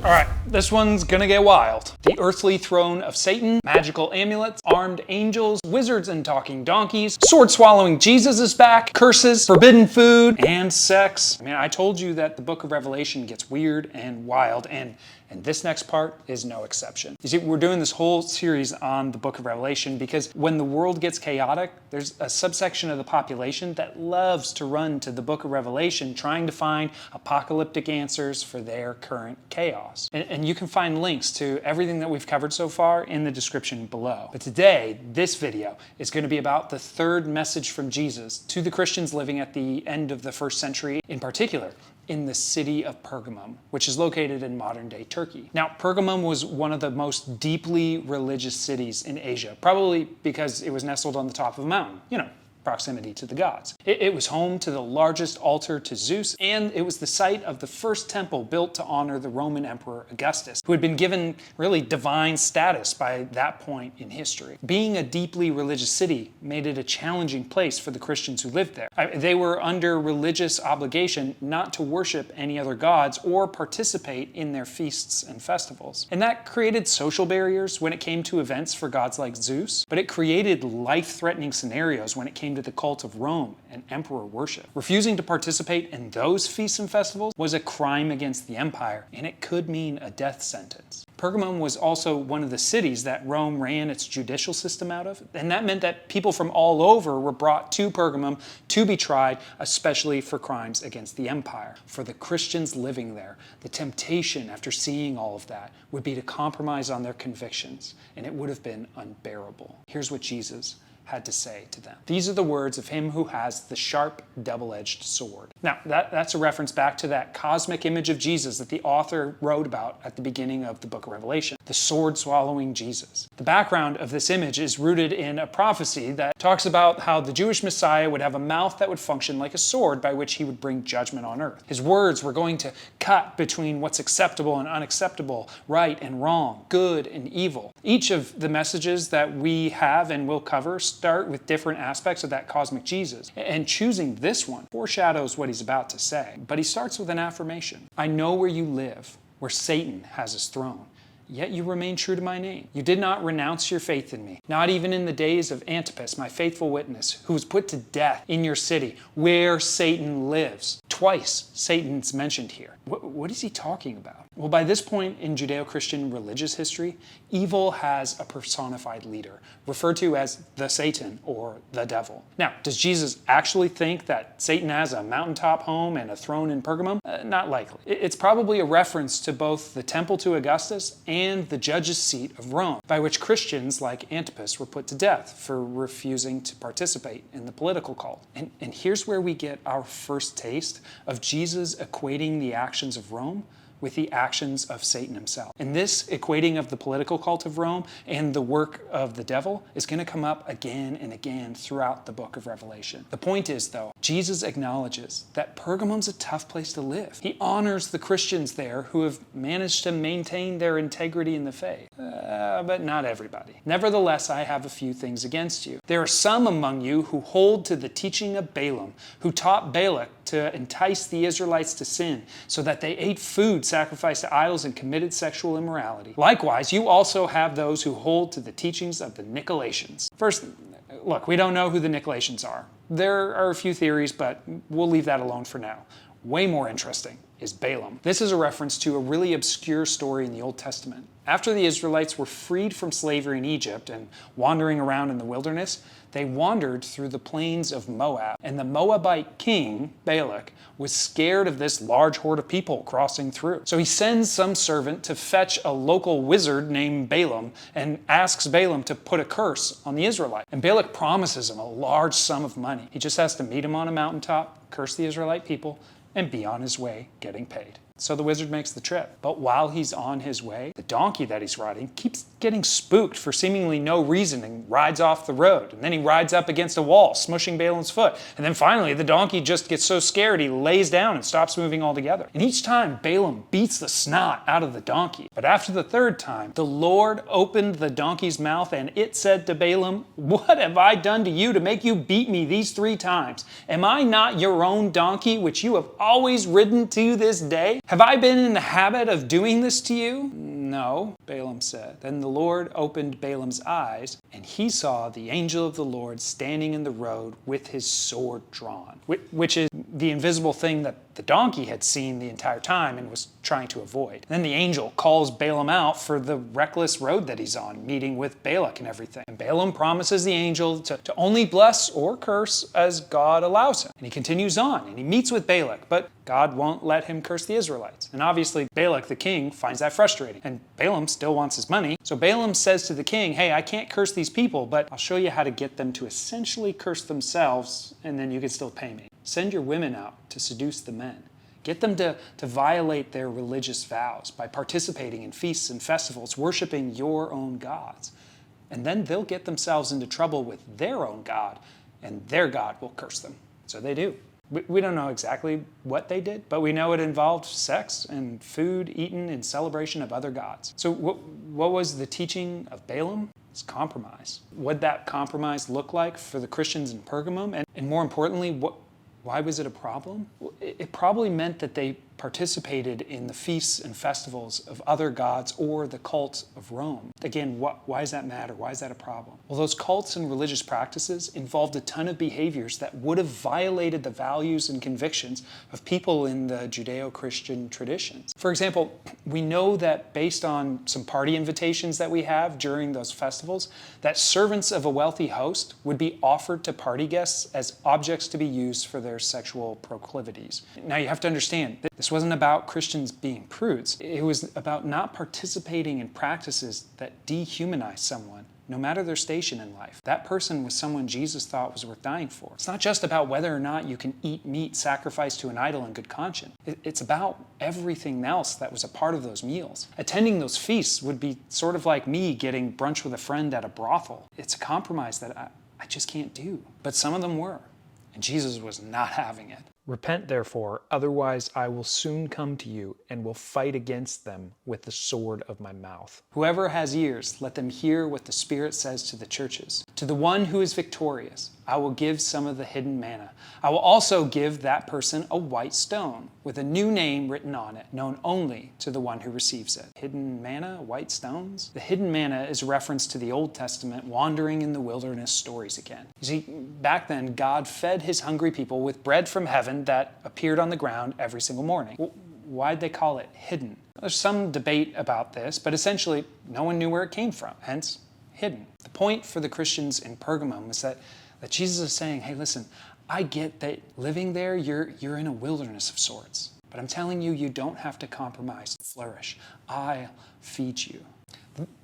All right, this one's gonna get wild. The earthly throne of Satan, magical amulets, armed angels, wizards and talking donkeys, sword-swallowing Jesus is back, curses, forbidden food, and sex. I mean, I told you that the book of Revelation gets weird and wild, and this next part is no exception. You see, we're doing this whole series on the book of Revelation because when the world gets chaotic, there's a subsection of the population that loves to run to the book of Revelation trying to find apocalyptic answers for their current chaos. And you can find links to everything that we've covered so far in the description below. But today, this video is going to be about the third message from Jesus to the Christians living at the end of the first century, in particular, in the city of Pergamum, which is located in modern-day Turkey. Now, Pergamum was one of the most deeply religious cities in Asia, probably because it was nestled on the top of a mountain, proximity to the gods. It was home to the largest altar to Zeus, and it was the site of the first temple built to honor the Roman Emperor Augustus, who had been given really divine status by that point in history. Being a deeply religious city made it a challenging place for the Christians who lived there. They were under religious obligation not to worship any other gods or participate in their feasts and festivals. And that created social barriers when it came to events for gods like Zeus, but it created life-threatening scenarios when it came to the cult of Rome and emperor worship. Refusing to participate in those feasts and festivals was a crime against the empire, and it could mean a death sentence. Pergamum was also one of the cities that Rome ran its judicial system out of, and that meant that people from all over were brought to Pergamum to be tried, especially for crimes against the empire. For the Christians living there, the temptation after seeing all of that would be to compromise on their convictions, and it would have been unbearable. Here's what Jesus had to say to them. These are the words of him who has the sharp, double-edged sword. Now, that's a reference back to that cosmic image of Jesus that the author wrote about at the beginning of the book of Revelation, the sword-swallowing Jesus. The background of this image is rooted in a prophecy that talks about how the Jewish Messiah would have a mouth that would function like a sword by which he would bring judgment on earth. His words were going to cut between what's acceptable and unacceptable, right and wrong, good and evil. Each of the messages that we have and will cover start with different aspects of that cosmic Jesus. And choosing this one foreshadows what he's about to say. But he starts with an affirmation. I know where you live, where Satan has his throne. Yet you remain true to my name. You did not renounce your faith in me, not even in the days of Antipas, my faithful witness, who was put to death in your city, where Satan lives. Twice, Satan's mentioned here. What is he talking about? Well, by this point in Judeo-Christian religious history, evil has a personified leader, referred to as the Satan or the devil. Now, does Jesus actually think that Satan has a mountaintop home and a throne in Pergamum? Not likely. It's probably a reference to both the temple to Augustus and the judge's seat of Rome, by which Christians like Antipas were put to death for refusing to participate in the political cult. And here's where we get our first taste of Jesus equating the actions of Rome with the actions of Satan himself. And this equating of the political cult of Rome and the work of the devil is going to come up again and again throughout the book of Revelation. The point is, though, Jesus acknowledges that Pergamum's a tough place to live. He honors the Christians there who have managed to maintain their integrity in the faith. But not everybody. Nevertheless, I have a few things against you. There are some among you who hold to the teaching of Balaam, who taught Balak to entice the Israelites to sin, so that they ate food sacrificed to idols and committed sexual immorality. Likewise, you also have those who hold to the teachings of the Nicolaitans. First, look, we don't know who the Nicolaitans are. There are a few theories, but we'll leave that alone for now. Way more interesting is Balaam. This is a reference to a really obscure story in the Old Testament. After the Israelites were freed from slavery in Egypt and wandering around in the wilderness, they wandered through the plains of Moab. And the Moabite king, Balak, was scared of this large horde of people crossing through. So he sends some servant to fetch a local wizard named Balaam and asks Balaam to put a curse on the Israelites. And Balak promises him a large sum of money. He just has to meet him on a mountaintop, curse the Israelite people, and be on his way getting paid. So the wizard makes the trip. But while he's on his way, the donkey that he's riding keeps getting spooked for seemingly no reason and rides off the road. And then he rides up against a wall, smushing Balaam's foot. And then finally, the donkey just gets so scared he lays down and stops moving altogether. And each time, Balaam beats the snot out of the donkey. But after the third time, the Lord opened the donkey's mouth and it said to Balaam, "What have I done to you to make you beat me these 3 times? Am I not your own donkey, which you have always ridden to this day?" Have I been in the habit of doing this to you? No, Balaam said. Then the Lord opened Balaam's eyes, and he saw the angel of the Lord standing in the road with his sword drawn, which is the invisible thing that the donkey had seen the entire time and was trying to avoid. Then the angel calls Balaam out for the reckless road that he's on, meeting with Balak and everything. And Balaam promises the angel to only bless or curse as God allows him. And he continues on, and he meets with Balak, but God won't let him curse the Israelites. And obviously Balak, the king, finds that frustrating. And Balaam still wants his money. So Balaam says to the king, hey, I can't curse these people, but I'll show you how to get them to essentially curse themselves, and then you can still pay me. Send your women out to seduce the men. Get them to violate their religious vows by participating in feasts and festivals, worshiping your own gods. And then they'll get themselves into trouble with their own God, and their God will curse them. So they do. We don't know exactly what they did, but we know it involved sex and food eaten in celebration of other gods. So what was the teaching of Balaam? It's compromise. What'd that compromise look like for the Christians in Pergamum? And more importantly, why was it a problem? It probably meant that they participated in the feasts and festivals of other gods or the cult of Rome. Again, why does that matter? Why is that a problem? Well, those cults and religious practices involved a ton of behaviors that would have violated the values and convictions of people in the Judeo-Christian traditions. For example, we know that based on some party invitations that we have during those festivals, that servants of a wealthy host would be offered to party guests as objects to be used for their sexual proclivities. Now you have to understand, this wasn't about Christians being prudes. It was about not participating in practices that dehumanize someone, no matter their station in life. That person was someone Jesus thought was worth dying for. It's not just about whether or not you can eat meat sacrificed to an idol in good conscience. It's about everything else that was a part of those meals. Attending those feasts would be sort of like me getting brunch with a friend at a brothel. It's a compromise that I just can't do. But some of them were, and Jesus was not having it. Repent, therefore, otherwise I will soon come to you and will fight against them with the sword of my mouth. Whoever has ears, let them hear what the Spirit says to the churches. To the one who is victorious, I will give some of the hidden manna. I will also give that person a white stone with a new name written on it, known only to the one who receives it. Hidden manna, white stones? The hidden manna is a reference to the Old Testament wandering in the wilderness stories again. You see, back then, God fed his hungry people with bread from heaven that appeared on the ground every single morning. Why'd they call it hidden? There's some debate about this, but essentially, no one knew where it came from, hence hidden. The point for the Christians in Pergamum is that Jesus is saying, hey, listen, I get that living there, you're in a wilderness of sorts. But I'm telling you, you don't have to compromise to flourish. I'll feed you.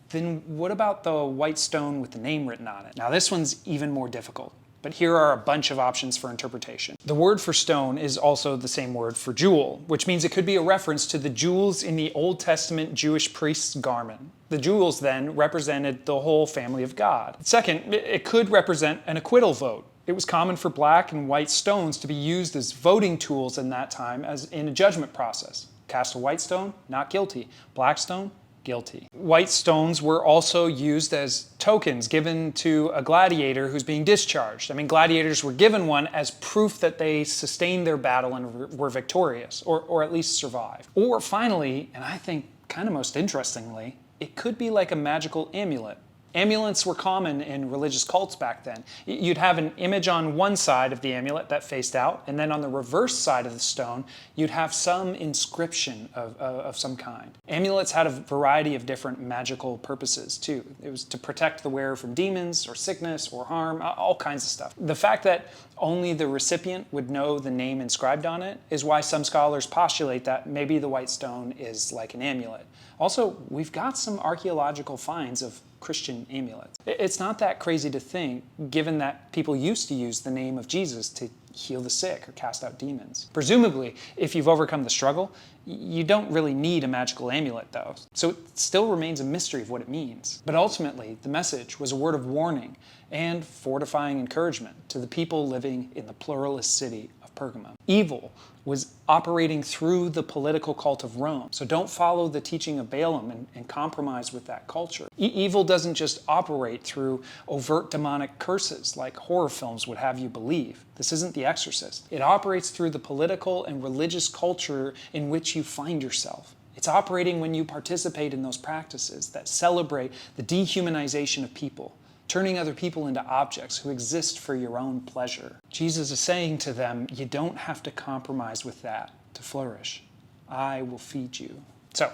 Then what about the white stone with the name written on it? Now this one's even more difficult, but here are a bunch of options for interpretation. The word for stone is also the same word for jewel, which means it could be a reference to the jewels in the Old Testament Jewish priest's garment. The jewels then represented the whole family of God. Second, it could represent an acquittal vote. It was common for black and white stones to be used as voting tools in that time as in a judgment process. Cast a white stone, not guilty. Black stone, guilty. White stones were also used as tokens given to a gladiator who's being discharged. I mean, gladiators were given one as proof that they sustained their battle and were victorious, or at least survived. Or finally, and I think kind of most interestingly, it could be like a magical amulet. Amulets were common in religious cults back then. You'd have an image on one side of the amulet that faced out, and then on the reverse side of the stone, you'd have some inscription of some kind. Amulets had a variety of different magical purposes too. It was to protect the wearer from demons or sickness or harm, all kinds of stuff. The fact that only the recipient would know the name inscribed on it is why some scholars postulate that maybe the white stone is like an amulet. Also, we've got some archaeological finds of Christian amulets. It's not that crazy to think, given that people used to use the name of Jesus to heal the sick or cast out demons. Presumably, if you've overcome the struggle, you don't really need a magical amulet though, so it still remains a mystery of what it means. But ultimately, the message was a word of warning and fortifying encouragement to the people living in the pluralist city of Pergamum. Evil was operating through the political cult of Rome. So don't follow the teaching of Balaam and compromise with that culture. Evil doesn't just operate through overt demonic curses like horror films would have you believe. This isn't The Exorcist. It operates through the political and religious culture in which you you find yourself. It's operating when you participate in those practices that celebrate the dehumanization of people, turning other people into objects who exist for your own pleasure. Jesus is saying to them, you don't have to compromise with that to flourish. I will feed you. So,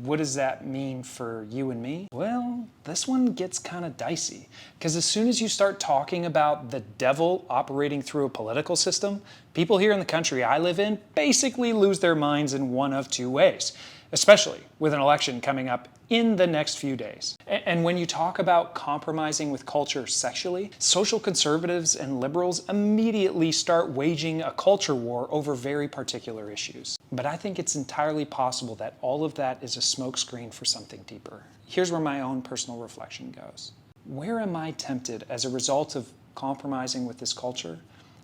what does that mean for you and me? Well, this one gets kind of dicey, because as soon as you start talking about the devil operating through a political system, people here in the country I live in basically lose their minds in one of two ways, especially with an election coming up in the next few days. And when you talk about compromising with culture sexually, social conservatives and liberals immediately start waging a culture war over very particular issues. But I think it's entirely possible that all of that is a smokescreen for something deeper. Here's where my own personal reflection goes. Where am I tempted as a result of compromising with this culture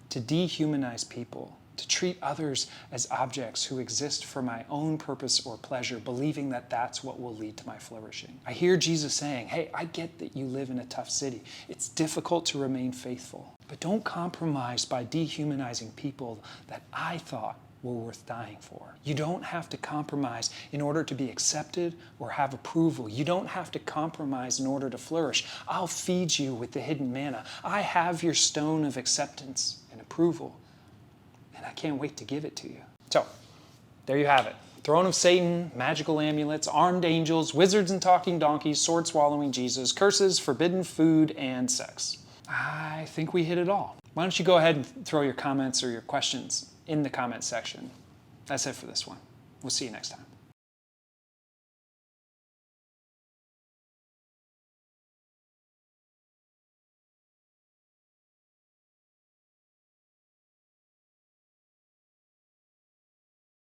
to dehumanize people, to treat others as objects who exist for my own purpose or pleasure, believing that that's what will lead to my flourishing? I hear Jesus saying, hey, I get that you live in a tough city. It's difficult to remain faithful, but don't compromise by dehumanizing people that I thought were worth dying for. You don't have to compromise in order to be accepted or have approval. You don't have to compromise in order to flourish. I'll feed you with the hidden manna. I have your stone of acceptance and approval, and I can't wait to give it to you. So, there you have it. Throne of Satan, magical amulets, armed angels, wizards and talking donkeys, sword-swallowing Jesus, curses, forbidden food, and sex. I think we hit it all. Why don't you go ahead and throw your comments or your questions in the comment section. That's it for this one. We'll see you next time.